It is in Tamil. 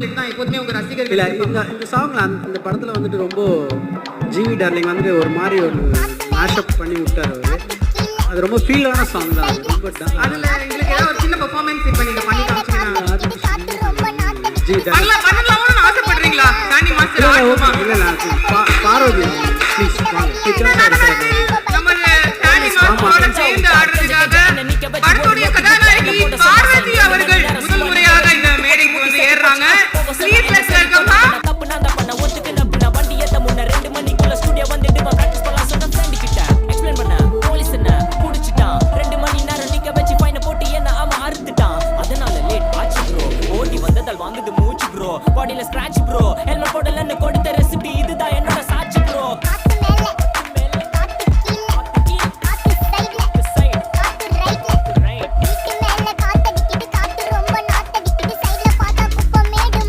தான் எப்போதுமே உங்க ரசிகர்கள் இல்லை இந்த சாங்ல அந்த படத்தில் வந்துட்டு ரொம்ப ஜிவி டார்லிங் வந்துட்டு ஒரு மாதிரி ஒரு மேஷப் பண்ணி விட்டார் அவர். அது ரொம்ப ஃபீலான சாங் தான். அது ரொம்ப அதில் எங்களுக்கு ஏதாவது ஒரு சின்ன பெர்ஃபார்மன்ஸ் இப்போ நீங்கள் பண்ணி காமிச்சிங்கன்னா ஜிவி டார்லிங் பண்ணலாம்னு ஆசைப்படுறீங்களா? சாண்டி மாஸ்டர் ஆடுமா? இல்லை பார்வதி ப்ளீஸ் நம்ம சாண்டி மாஸ்டரோட சேர்ந்து ஆடுறதுக்காக படத்துடைய கதாநாயகி பார்வதி அவர்கள் முதல் முறையாக இந்த மேடைக்கு வந்து ஏறுறாங்க. ஸ்லீப்லெஸ்ல இருக்கப்பா பாடியில ஸ்கிராட்ச் ப்ரோ ஹெல்மெட் போடலன்னு கொடுத்த ரெசிபி இது